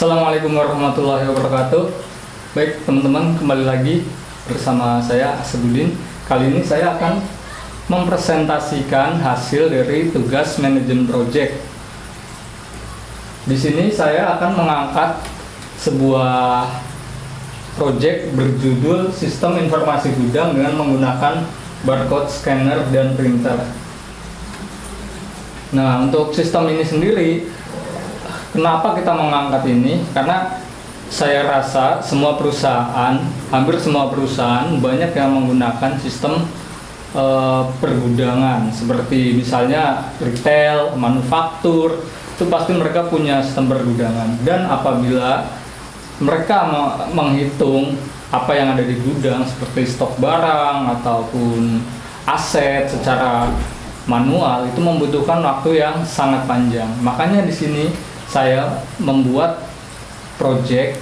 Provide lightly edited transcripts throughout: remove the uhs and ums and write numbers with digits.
Assalamualaikum warahmatullahi wabarakatuh. Baik teman-teman, kembali lagi bersama saya Asebudin. Kali ini saya akan mempresentasikan hasil dari tugas manajemen project. Di sini saya akan mengangkat sebuah project berjudul Sistem Informasi Gudang dengan menggunakan barcode scanner dan printer. Nah, untuk sistem ini sendiri, kenapa kita mengangkat ini? Karena saya rasa hampir semua perusahaan banyak yang menggunakan sistem pergudangan, seperti misalnya retail, manufaktur, itu pasti mereka punya sistem pergudangan. Dan apabila mereka menghitung apa yang ada di gudang seperti stok barang ataupun aset secara manual, itu membutuhkan waktu yang sangat panjang. Makanya di sini saya membuat project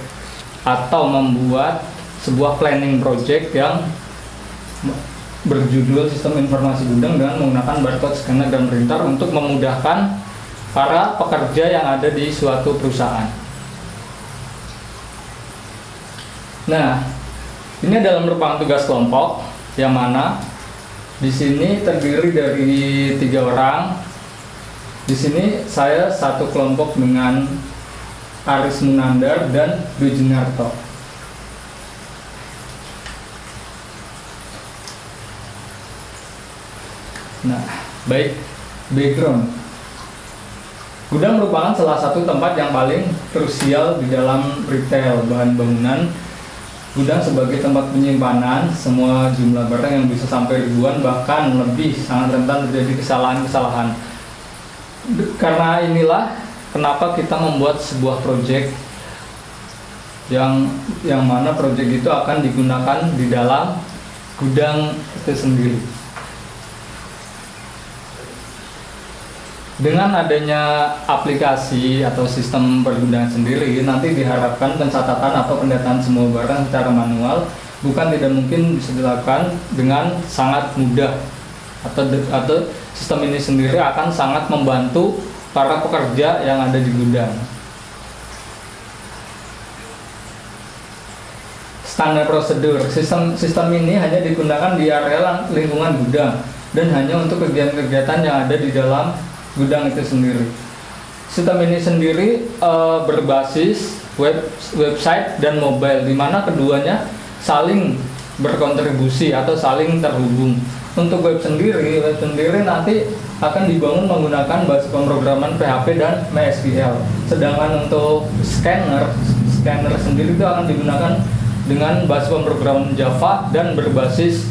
atau membuat sebuah planning project yang berjudul Sistem Informasi Gudang dengan menggunakan barcode scanner dan printer untuk memudahkan para pekerja yang ada di suatu perusahaan. Nah, ini adalah merupakan tugas kelompok yang mana di sini terdiri dari 3 orang. Di sini saya satu kelompok dengan Aris Munandar dan Dwi Junarto. Nah, baik, background. Gudang merupakan salah satu tempat yang paling krusial di dalam retail bahan bangunan. Gudang sebagai tempat penyimpanan semua jumlah barang yang bisa sampai ribuan, bahkan lebih, sangat rentan terjadi kesalahan-kesalahan. Karena inilah kenapa kita membuat sebuah proyek yang mana proyek itu akan digunakan di dalam gudang itu sendiri. Dengan adanya aplikasi atau sistem pergudangan sendiri, nanti diharapkan pencatatan atau pendataan semua barang secara manual bukan tidak mungkin bisa dilakukan dengan sangat mudah, atau sistem ini sendiri akan sangat membantu para pekerja yang ada di gudang. Standar prosedur, sistem ini hanya digunakan di area lingkungan gudang dan hanya untuk kegiatan-kegiatan yang ada di dalam gudang itu sendiri. Sistem ini sendiri berbasis website dan mobile, di mana keduanya saling berkontribusi atau saling terhubung. Untuk web sendiri nanti akan dibangun menggunakan bahasa pemrograman PHP dan MySQL. Sedangkan untuk scanner sendiri itu akan digunakan dengan bahasa pemrograman Java dan berbasis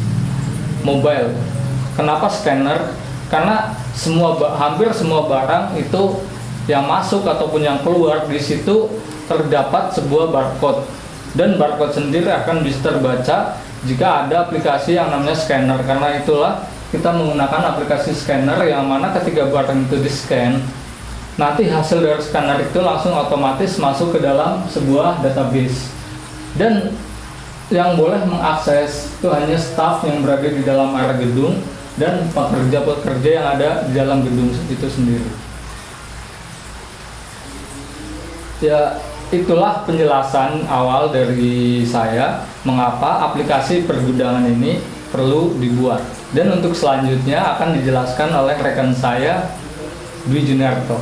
mobile. Kenapa scanner? Karena hampir semua barang itu yang masuk ataupun yang keluar di situ terdapat sebuah barcode, dan barcode sendiri akan bisa terbaca jika ada aplikasi yang namanya scanner. Karena itulah kita menggunakan aplikasi scanner yang mana ketika barang itu di-scan, nanti hasil dari scanner itu langsung otomatis masuk ke dalam sebuah database, dan yang boleh mengakses itu hanya staf yang berada di dalam area gedung dan pekerja-pekerja yang ada di dalam gedung itu sendiri. Ya, itulah penjelasan awal dari saya mengapa aplikasi pergudangan ini perlu dibuat. Dan untuk selanjutnya akan dijelaskan oleh rekan saya, Dwi Junarto.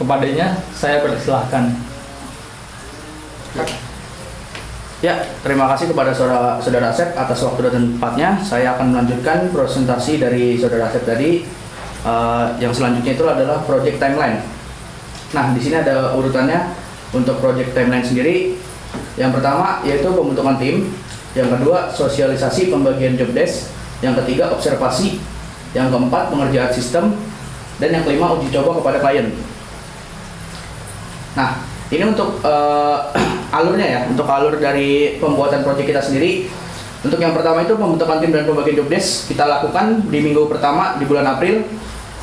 Kepadanya saya persilahkan. Ya, terima kasih kepada Saudara Asep atas waktu dan tempatnya. Saya akan melanjutkan presentasi dari Saudara Asep tadi. Yang selanjutnya itu adalah project timeline. Nah, di sini ada urutannya untuk project timeline sendiri. Yang pertama yaitu pembentukan tim, yang kedua sosialisasi pembagian job desk, yang ketiga observasi, yang keempat pengerjaan sistem, dan yang kelima uji coba kepada klien. Nah, ini untuk alurnya ya, untuk alur dari pembuatan proyek kita sendiri. Untuk yang pertama itu pembentukan tim dan pembagian job desk kita lakukan di minggu pertama di bulan April.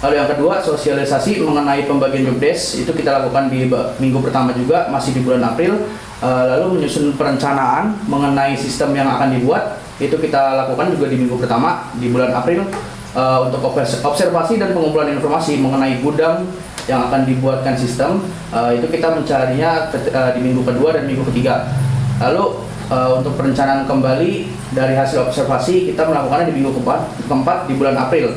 Lalu yang kedua sosialisasi mengenai pembagian job desk itu kita lakukan di minggu pertama juga, masih di bulan April. Lalu menyusun perencanaan mengenai sistem yang akan dibuat itu kita lakukan juga di minggu pertama di bulan April. Untuk observasi dan pengumpulan informasi mengenai gudang yang akan dibuatkan sistem, itu kita mencarinya di minggu kedua dan minggu ketiga. Lalu untuk perencanaan kembali dari hasil observasi kita melakukannya di minggu keempat di bulan April.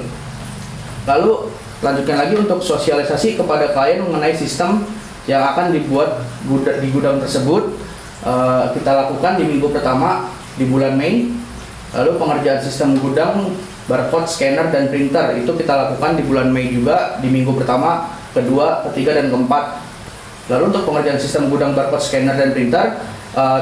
Lalu lanjutkan lagi untuk sosialisasi kepada klien mengenai sistem yang akan dibuat di gudang tersebut. Kita lakukan di minggu pertama di bulan Mei. Lalu pengerjaan sistem gudang, barcode, scanner, dan printer itu kita lakukan di bulan Mei juga di minggu pertama, kedua, ketiga, dan keempat. Lalu untuk pengerjaan sistem gudang, barcode, scanner, dan printer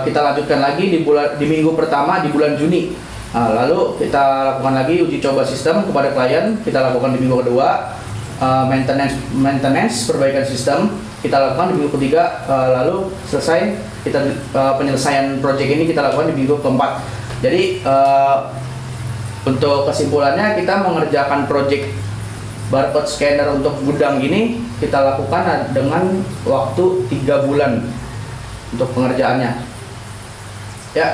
kita lanjutkan lagi di minggu pertama di bulan Juni. Lalu kita lakukan lagi uji coba sistem kepada klien, kita lakukan di minggu kedua. Maintenance perbaikan sistem kita lakukan di minggu ketiga, lalu selesai penyelesaian proyek ini kita lakukan di minggu keempat. Jadi untuk kesimpulannya, kita mengerjakan proyek barcode scanner untuk gudang ini kita lakukan dengan waktu 3 bulan untuk pengerjaannya. Ya,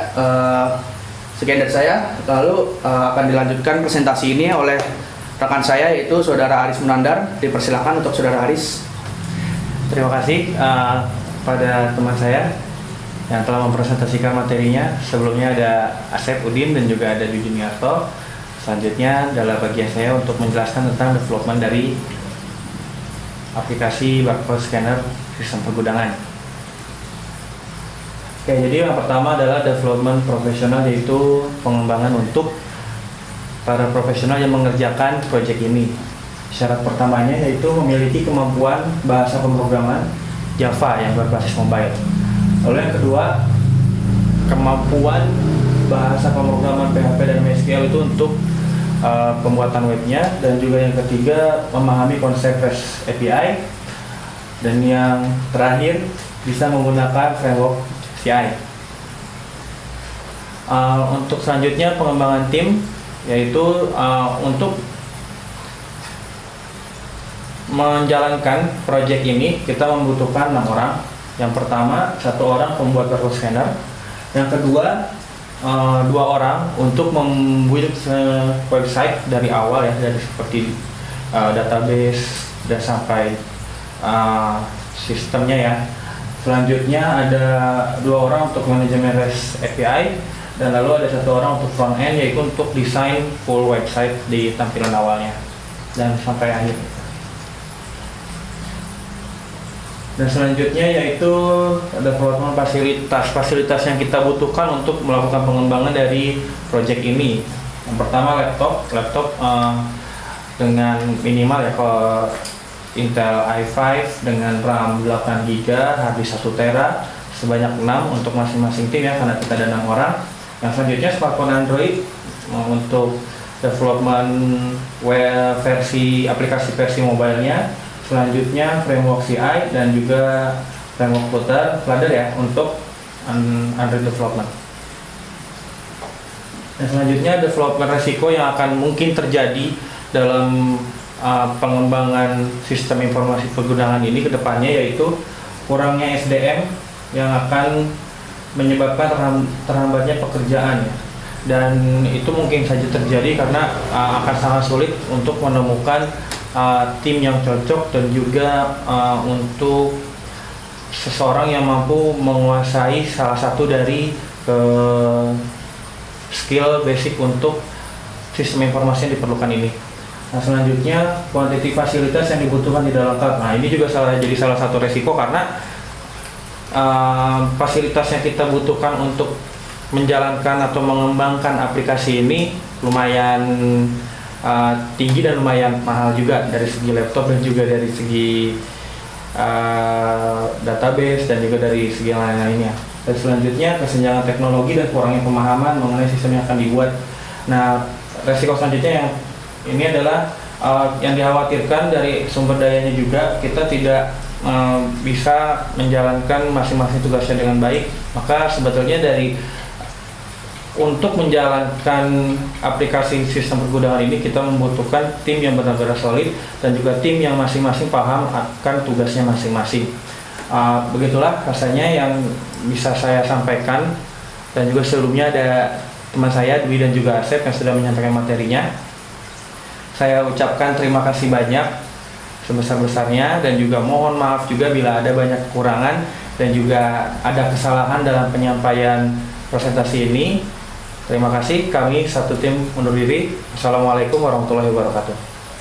sekian dari saya. Lalu akan dilanjutkan presentasi ini oleh rekan saya, yaitu Saudara Aris Munandar. Dipersilakan untuk Saudara Aris. Terima kasih pada teman saya yang telah mempresentasikan materinya. Sebelumnya ada Asep Udin dan juga ada Jujun Yarto. Selanjutnya adalah bagian saya untuk menjelaskan tentang development dari aplikasi barcode scanner sistem pergudangan. Oke, jadi yang pertama adalah development profesional, yaitu pengembangan untuk para profesional yang mengerjakan proyek ini. Syarat pertamanya yaitu memiliki kemampuan bahasa pemrograman Java yang berbasis mobile. Lalu yang kedua, kemampuan bahasa pemrograman PHP dan MySQL itu untuk pembuatan webnya. Dan juga yang ketiga, memahami konsep REST API. Dan yang terakhir, bisa menggunakan framework CI. Untuk selanjutnya pengembangan tim, yaitu untuk menjalankan proyek ini kita membutuhkan 6 orang. Yang pertama, 1 orang pembuat barcode scanner. Yang kedua, 2 orang untuk membuat website dari awal ya, dari seperti database dan sampai sistemnya ya. Selanjutnya ada 2 orang untuk manajemen REST API, dan lalu ada 1 orang untuk front end, yaitu untuk desain full website di tampilan awalnya dan sampai akhir. Dan selanjutnya yaitu development fasilitas yang kita butuhkan untuk melakukan pengembangan dari project ini. Yang pertama laptop dengan minimal ya, kalau Intel i5 dengan RAM 8GB, harddisk 1TB, sebanyak 6 untuk masing-masing tim ya, karena kita ada 6 orang. Yang selanjutnya smartphone Android untuk development aplikasi versi mobilenya. Selanjutnya framework CI dan juga framework Flutter ya untuk Android development. Dan selanjutnya development resiko yang akan mungkin terjadi dalam pengembangan sistem informasi pergudangan ini ke depannya, yaitu kurangnya SDM yang akan menyebabkan terhambatnya pekerjaan ya. Dan itu mungkin saja terjadi karena akan sangat sulit untuk menemukan tim yang cocok dan juga untuk seseorang yang mampu menguasai salah satu dari skill basic untuk sistem informasi yang diperlukan ini. Nah, selanjutnya kuantiti fasilitas yang dibutuhkan tidak lengkap. Nah, ini juga jadi salah satu resiko karena fasilitas yang kita butuhkan untuk menjalankan atau mengembangkan aplikasi ini lumayan tinggi dan lumayan mahal juga dari segi laptop dan juga dari segi database dan juga dari segi lain-lainnya. Dan selanjutnya kesenjangan teknologi dan kurangnya pemahaman mengenai sistem yang akan dibuat. Nah, resiko selanjutnya yang ini adalah yang dikhawatirkan dari sumber dayanya juga, kita tidak bisa menjalankan masing-masing tugasnya dengan baik. Maka sebetulnya untuk menjalankan aplikasi sistem pergudangan ini kita membutuhkan tim yang benar-benar solid dan juga tim yang masing-masing paham akan tugasnya masing-masing. Begitulah rasanya yang bisa saya sampaikan, dan juga sebelumnya ada teman saya Dwi dan juga Asep yang sudah menyampaikan materinya. Saya ucapkan terima kasih banyak. sebesar-besarnya, dan juga mohon maaf juga bila ada banyak kekurangan dan juga ada kesalahan dalam penyampaian presentasi ini. Terima kasih, kami satu tim undur diri. Assalamualaikum warahmatullahi wabarakatuh.